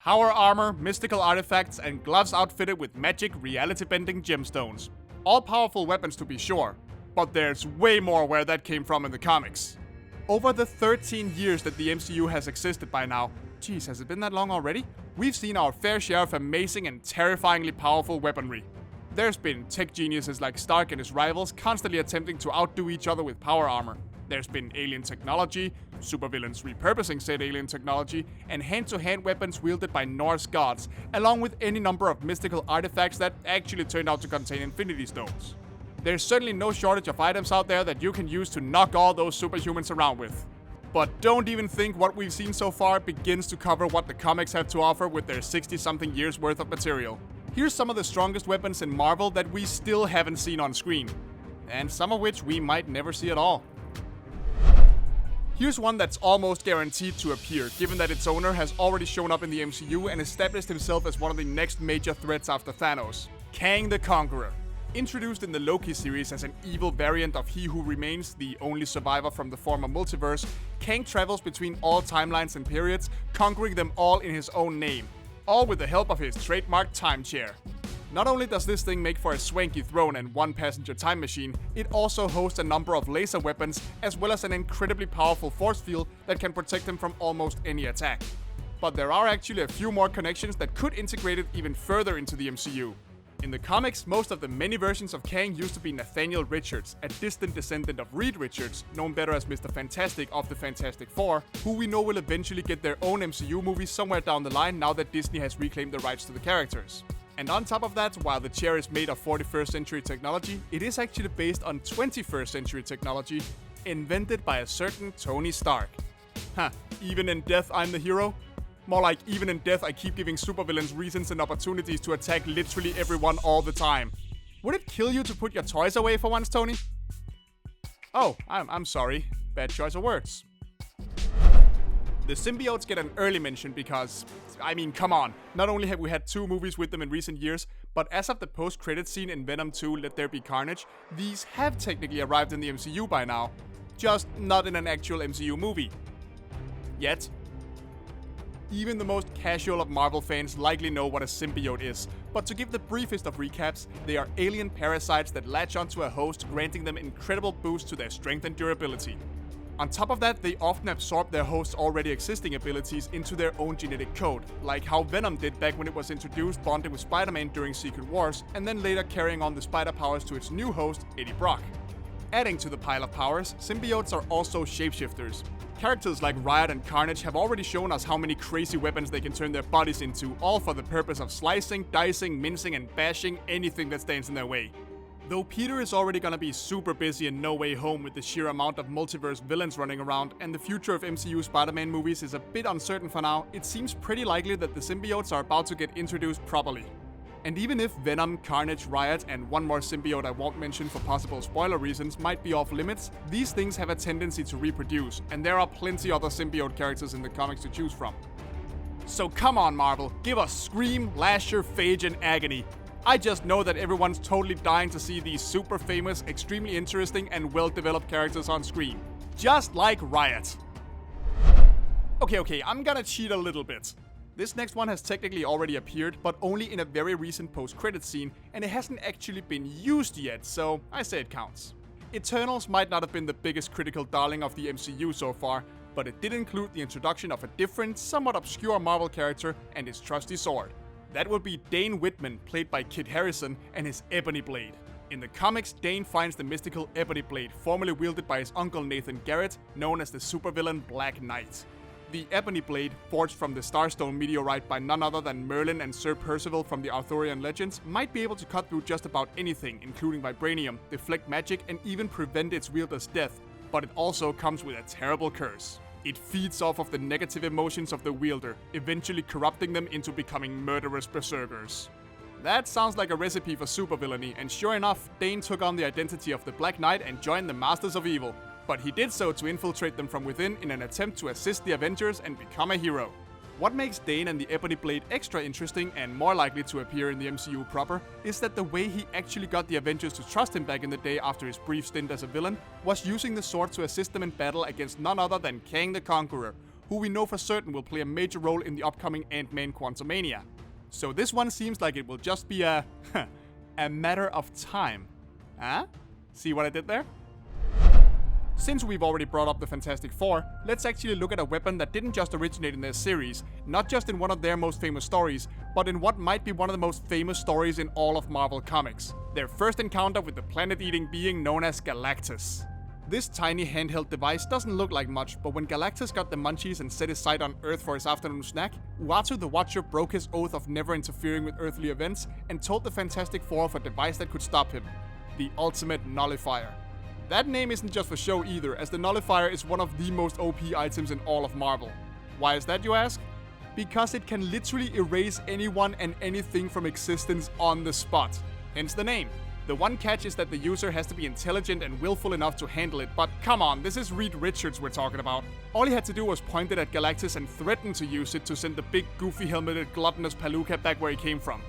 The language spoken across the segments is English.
power armor, mystical artifacts, and gloves outfitted with magic, reality-bending gemstones. All powerful weapons to be sure, but there's way more where that came from in the comics. Over the 13 years that the MCU has existed by now, geez, has it been that long already? We've seen our fair share of amazing and terrifyingly powerful weaponry. There's been tech geniuses like Stark and his rivals constantly attempting to outdo each other with power armor. There's been alien technology, supervillains repurposing said alien technology, and hand-to-hand weapons wielded by Norse gods, along with any number of mystical artifacts that actually turned out to contain Infinity Stones. There's certainly no shortage of items out there that you can use to knock all those superhumans around with. But don't even think what we've seen so far begins to cover what the comics have to offer with their 60-something years worth of material. Here's some of the strongest weapons in Marvel that we still haven't seen on screen, and some of which we might never see at all. Here's one that's almost guaranteed to appear, given that its owner has already shown up in the MCU and established himself as one of the next major threats after Thanos. Kang the Conqueror. Introduced in the Loki series as an evil variant of He Who Remains, the only survivor from the former multiverse, Kang travels between all timelines and periods, conquering them all in his own name, all with the help of his trademark time chair. Not only does this thing make for a swanky throne and one-passenger time machine, it also hosts a number of laser weapons, as well as an incredibly powerful force field that can protect him from almost any attack. But there are actually a few more connections that could integrate it even further into the MCU. In the comics, most of the many versions of Kang used to be Nathaniel Richards, a distant descendant of Reed Richards, known better as Mr. Fantastic of the Fantastic Four, who we know will eventually get their own MCU movie somewhere down the line now that Disney has reclaimed the rights to the characters. And on top of that, while the chair is made of 41st century technology, it is actually based on 21st century technology, invented by a certain Tony Stark. Even in death I'm the hero? More like, even in death I keep giving supervillains reasons and opportunities to attack literally everyone all the time. Would it kill you to put your toys away for once, Tony? Oh, I'm sorry. Bad choice of words. The symbiotes get an early mention because, I mean, come on. Not only have we had 2 movies with them in recent years, but as of the post-credit scene in Venom 2 Let There Be Carnage, these have technically arrived in the MCU by now. Just not in an actual MCU movie. Yet. Even the most casual of Marvel fans likely know what a symbiote is, but to give the briefest of recaps, they are alien parasites that latch onto a host, granting them incredible boosts to their strength and durability. On top of that, they often absorb their host's already existing abilities into their own genetic code, like how Venom did back when it was introduced bonding with Spider-Man during Secret Wars, and then later carrying on the spider powers to its new host, Eddie Brock. Adding to the pile of powers, symbiotes are also shapeshifters. Characters like Riot and Carnage have already shown us how many crazy weapons they can turn their bodies into, all for the purpose of slicing, dicing, mincing, and bashing anything that stands in their way. Though Peter is already gonna be super busy in No Way Home with the sheer amount of multiverse villains running around, and the future of MCU Spider-Man movies is a bit uncertain for now, it seems pretty likely that the symbiotes are about to get introduced properly. And even if Venom, Carnage, Riot, and one more symbiote I won't mention for possible spoiler reasons might be off limits, these things have a tendency to reproduce, and there are plenty other symbiote characters in the comics to choose from. So come on, Marvel, give us Scream, Lasher, Phage, and Agony. I just know that everyone's totally dying to see these super famous, extremely interesting, and well-developed characters on screen. Just like Riot. Okay, I'm gonna cheat a little bit. This next one has technically already appeared, but only in a very recent post-credit scene, and it hasn't actually been used yet, so I say it counts. Eternals might not have been the biggest critical darling of the MCU so far, but it did include the introduction of a different, somewhat obscure Marvel character and his trusty sword. That would be Dane Whitman, played by Kit Harington, and his Ebony Blade. In the comics, Dane finds the mystical Ebony Blade, formerly wielded by his uncle Nathan Garrett, known as the supervillain Black Knight. The Ebony Blade, forged from the Starstone meteorite by none other than Merlin and Sir Percival from the Arthurian legends, might be able to cut through just about anything, including vibranium, deflect magic, and even prevent its wielder's death, but it also comes with a terrible curse. It feeds off of the negative emotions of the wielder, eventually corrupting them into becoming murderous berserkers. That sounds like a recipe for supervillainy, and sure enough, Dane took on the identity of the Black Knight and joined the Masters of Evil. But he did so to infiltrate them from within in an attempt to assist the Avengers and become a hero. What makes Dane and the Ebony Blade extra interesting and more likely to appear in the MCU proper is that the way he actually got the Avengers to trust him back in the day after his brief stint as a villain was using the sword to assist them in battle against none other than Kang the Conqueror, who we know for certain will play a major role in the upcoming Ant-Man Quantumania. So this one seems like it will just be a matter of time. Huh? See what I did there? Since we've already brought up the Fantastic Four, let's actually look at a weapon that didn't just originate in their series, not just in one of their most famous stories, but in what might be one of the most famous stories in all of Marvel Comics. Their first encounter with the planet-eating being known as Galactus. This tiny handheld device doesn't look like much, but when Galactus got the munchies and set his sight on Earth for his afternoon snack, Uatu the Watcher broke his oath of never interfering with earthly events and told the Fantastic Four of a device that could stop him. The ultimate Nullifier. That name isn't just for show either, as the Nullifier is one of the most OP items in all of Marvel. Why is that, you ask? Because it can literally erase anyone and anything from existence on the spot. Hence the name. The one catch is that the user has to be intelligent and willful enough to handle it, but come on, this is Reed Richards we're talking about. All he had to do was point it at Galactus and threaten to use it to send the big, goofy helmeted gluttonous Palooka back where he came from.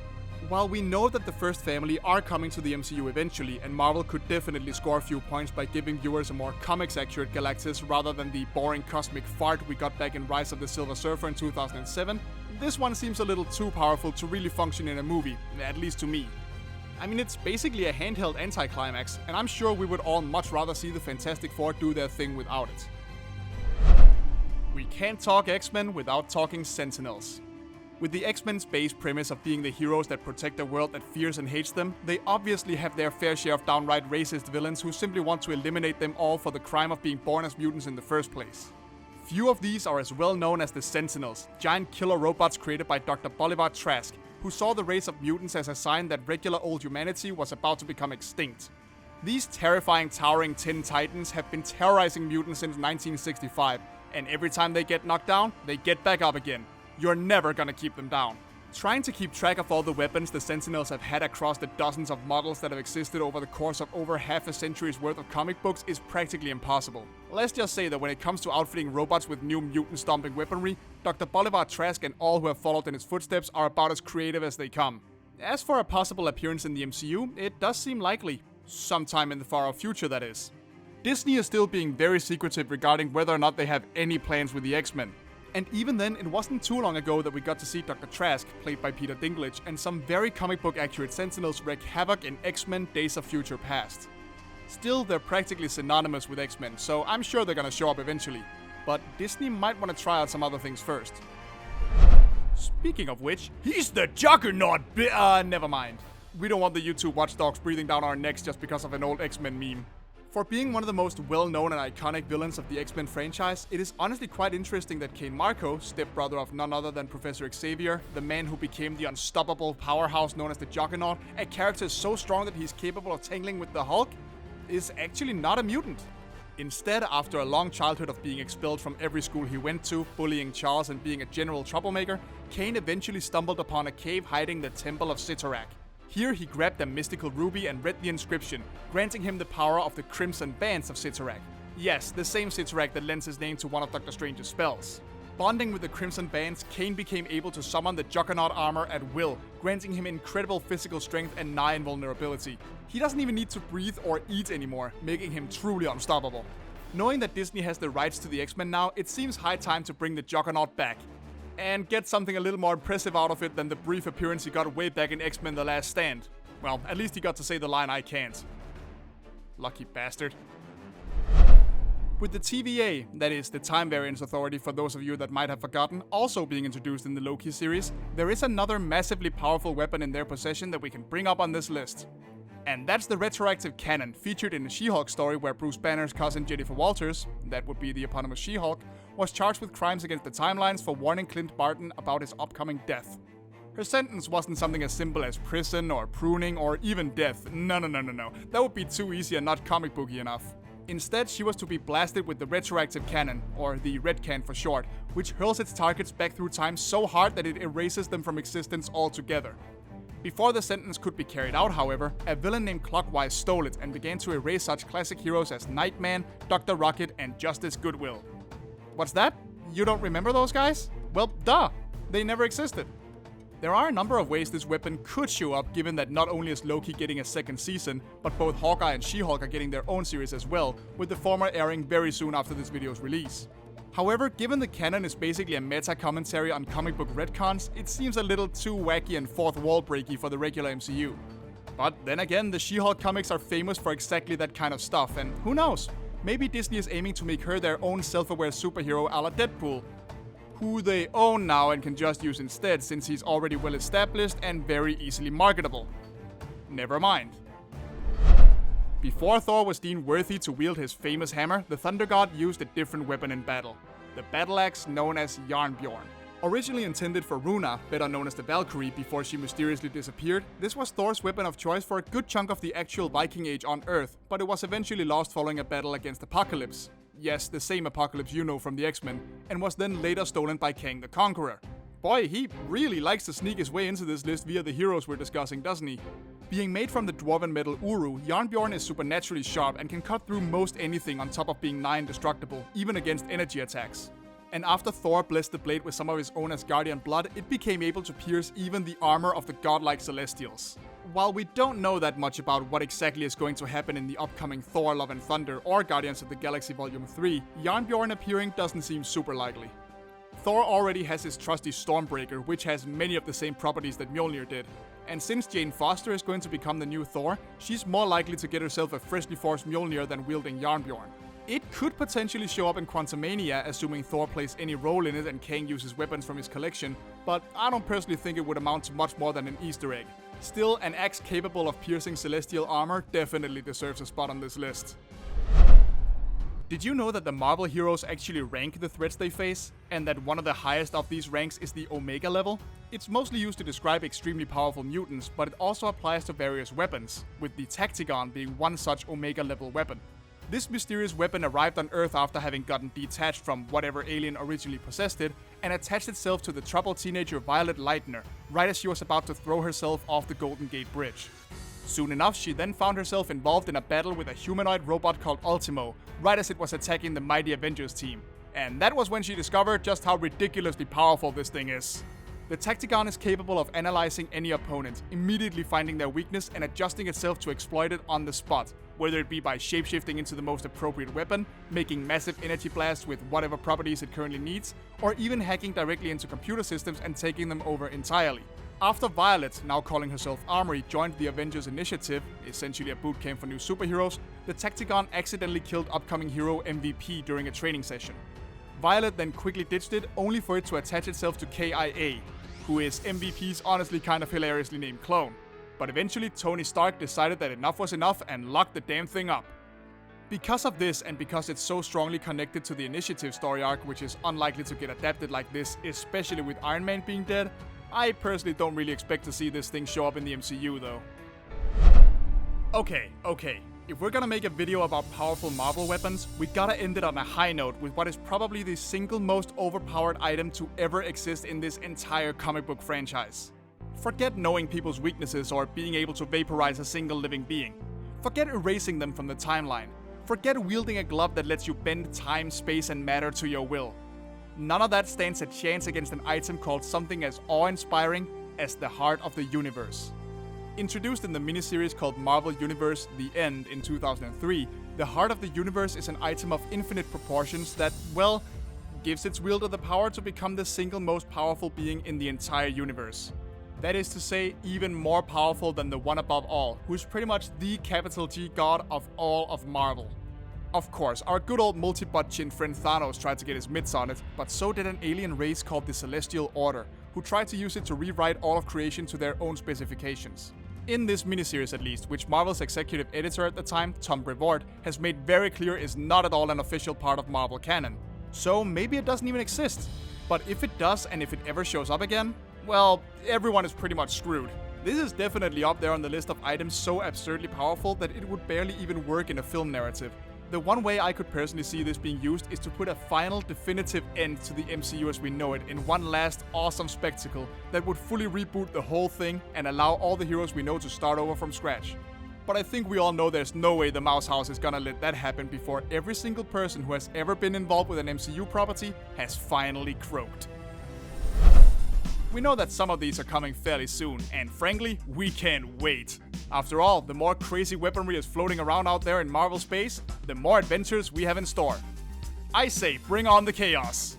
While we know that the first family are coming to the MCU eventually, and Marvel could definitely score a few points by giving viewers a more comics-accurate Galactus rather than the boring cosmic fart we got back in Rise of the Silver Surfer in 2007, this one seems a little too powerful to really function in a movie, at least to me. I mean, it's basically a handheld anticlimax, and I'm sure we would all much rather see the Fantastic Four do their thing without it. We can't talk X-Men without talking Sentinels. With the X-Men's base premise of being the heroes that protect a world that fears and hates them, they obviously have their fair share of downright racist villains who simply want to eliminate them all for the crime of being born as mutants in the first place. Few of these are as well known as the Sentinels, giant killer robots created by Dr. Bolivar Trask, who saw the race of mutants as a sign that regular old humanity was about to become extinct. These terrifying towering tin titans have been terrorizing mutants since 1965, and every time they get knocked down, they get back up again. You're never gonna keep them down. Trying to keep track of all the weapons the Sentinels have had across the dozens of models that have existed over the course of over half a century's worth of comic books is practically impossible. Let's just say that when it comes to outfitting robots with new mutant-stomping weaponry, Dr. Bolivar Trask and all who have followed in his footsteps are about as creative as they come. As for a possible appearance in the MCU, it does seem likely. Sometime in the far-off future, that is. Disney is still being very secretive regarding whether or not they have any plans with the X-Men. And even then, it wasn't too long ago that we got to see Dr. Trask, played by Peter Dinklage, and some very comic book accurate Sentinels wreak havoc in X-Men Days of Future Past. Still, they're practically synonymous with X-Men, so I'm sure they're gonna show up eventually. But Disney might want to try out some other things first. Speaking of which, he's the Juggernaut never mind. We don't want the YouTube watchdogs breathing down our necks just because of an old X-Men meme. For being one of the most well-known and iconic villains of the X-Men franchise, it is honestly quite interesting that Cain Marko, stepbrother of none other than Professor Xavier, the man who became the unstoppable powerhouse known as the Juggernaut, a character so strong that he's capable of tangling with the Hulk, is actually not a mutant. Instead, after a long childhood of being expelled from every school he went to, bullying Charles and being a general troublemaker, Cain eventually stumbled upon a cave hiding the Temple of Cyttorak. Here he grabbed a mystical ruby and read the inscription, granting him the power of the Crimson Bands of Cyttorak. Yes, the same Cyttorak that lends his name to one of Doctor Strange's spells. Bonding with the Crimson Bands, Cain became able to summon the Juggernaut armor at will, granting him incredible physical strength and nigh invulnerability. He doesn't even need to breathe or eat anymore, making him truly unstoppable. Knowing that Disney has the rights to the X-Men now, it seems high time to bring the Juggernaut back. And get something a little more impressive out of it than the brief appearance he got way back in X-Men The Last Stand. Well, at least he got to say the line "I can't." Lucky bastard. With the TVA, that is, the Time Variance Authority for those of you that might have forgotten, also being introduced in the Loki series, there is another massively powerful weapon in their possession that we can bring up on this list. And that's the Retroactive Cannon, featured in the She-Hulk story where Bruce Banner's cousin Jennifer Walters, that would be the eponymous She-Hulk, was charged with crimes against the timelines for warning Clint Barton about his upcoming death. Her sentence wasn't something as simple as prison or pruning or even death. No. That would be too easy and not comic booky enough. Instead, she was to be blasted with the Retroactive Cannon, or the Red Can for short, which hurls its targets back through time so hard that it erases them from existence altogether. Before the sentence could be carried out, however, a villain named Clockwise stole it and began to erase such classic heroes as Nightman, Dr. Rocket, and Justice Goodwill. What's that? You don't remember those guys? Well, duh! They never existed. There are a number of ways this weapon could show up, given that not only is Loki getting a second season, but both Hawkeye and She-Hulk are getting their own series as well, with the former airing very soon after this video's release. However, given the canon is basically a meta-commentary on comic book retcons, it seems a little too wacky and fourth wall breaky for the regular MCU. But then again, the She-Hulk comics are famous for exactly that kind of stuff, and who knows? Maybe Disney is aiming to make her their own self-aware superhero a la Deadpool, who they own now and can just use instead since he's already well established and very easily marketable. Never mind. Before Thor was deemed worthy to wield his famous hammer, the Thunder God used a different weapon in battle, the battle axe known as Jarnbjorn. Originally intended for Runa, better known as the Valkyrie before she mysteriously disappeared, this was Thor's weapon of choice for a good chunk of the actual Viking Age on Earth, but it was eventually lost following a battle against Apocalypse. Yes, the same Apocalypse you know from the X-Men, and was then later stolen by Kang the Conqueror. Boy, he really likes to sneak his way into this list via the heroes we're discussing, doesn't he? Being made from the dwarven metal Uru, Jarnbjorn is supernaturally sharp and can cut through most anything on top of being nigh indestructible, even against energy attacks. And after Thor blessed the blade with some of his own Asgardian blood, it became able to pierce even the armor of the godlike Celestials. While we don't know that much about what exactly is going to happen in the upcoming Thor Love and Thunder or Guardians of the Galaxy Volume 3, Jarnbjorn appearing doesn't seem super likely. Thor already has his trusty Stormbreaker, which has many of the same properties that Mjolnir did. And since Jane Foster is going to become the new Thor, she's more likely to get herself a freshly forged Mjolnir than wielding Jarnbjorn. It could potentially show up in Quantumania, assuming Thor plays any role in it and Kang uses weapons from his collection, but I don't personally think it would amount to much more than an Easter egg. Still, an axe capable of piercing celestial armor definitely deserves a spot on this list. Did you know that the Marvel heroes actually rank the threats they face, and that one of the highest of these ranks is the Omega level? It's mostly used to describe extremely powerful mutants, but it also applies to various weapons, with the Tactigon being one such Omega level weapon. This mysterious weapon arrived on Earth after having gotten detached from whatever alien originally possessed it, and attached itself to the troubled teenager Violet Lightner, right as she was about to throw herself off the Golden Gate Bridge. Soon enough, she then found herself involved in a battle with a humanoid robot called Ultimo, right as it was attacking the mighty Avengers team. And that was when she discovered just how ridiculously powerful this thing is. The Tactigon is capable of analyzing any opponent, immediately finding their weakness and adjusting itself to exploit it on the spot, whether it be by shapeshifting into the most appropriate weapon, making massive energy blasts with whatever properties it currently needs, or even hacking directly into computer systems and taking them over entirely. After Violet, now calling herself Armory, joined the Avengers Initiative, essentially a boot camp for new superheroes, the Tactigon accidentally killed upcoming hero MVP during a training session. Violet then quickly ditched it, only for it to attach itself to KIA, who is MVP's honestly kind of hilariously named clone. But eventually Tony Stark decided that enough was enough and locked the damn thing up. Because of this, and because it's so strongly connected to the Initiative story arc, which is unlikely to get adapted like this, especially with Iron Man being dead, I personally don't really expect to see this thing show up in the MCU though. Okay. If we're gonna make a video about powerful Marvel weapons, we gotta end it on a high note with what is probably the single most overpowered item to ever exist in this entire comic book franchise. Forget knowing people's weaknesses or being able to vaporize a single living being. Forget erasing them from the timeline. Forget wielding a glove that lets you bend time, space, and matter to your will. None of that stands a chance against an item called something as awe-inspiring as the Heart of the Universe. Introduced in the miniseries called Marvel Universe The End in 2003, the Heart of the Universe is an item of infinite proportions that, well, gives its wielder the power to become the single most powerful being in the entire universe. That is to say, even more powerful than the one above all, who's pretty much the capital G god of all of Marvel. Of course, our good old multi-butt chin friend Thanos tried to get his mitts on it, but so did an alien race called the Celestial Order, who tried to use it to rewrite all of creation to their own specifications. In this miniseries at least, which Marvel's executive editor at the time, Tom Brevoort, has made very clear is not at all an official part of Marvel canon. So maybe it doesn't even exist. But if it does, and if it ever shows up again, well, everyone is pretty much screwed. This is definitely up there on the list of items so absurdly powerful that it would barely even work in a film narrative. The one way I could personally see this being used is to put a final, definitive end to the MCU as we know it in one last awesome spectacle that would fully reboot the whole thing and allow all the heroes we know to start over from scratch. But I think we all know there's no way the Mouse House is gonna let that happen before every single person who has ever been involved with an MCU property has finally croaked. We know that some of these are coming fairly soon, and frankly, we can't wait. After all, the more crazy weaponry is floating around out there in Marvel space, the more adventures we have in store. I say bring on the chaos.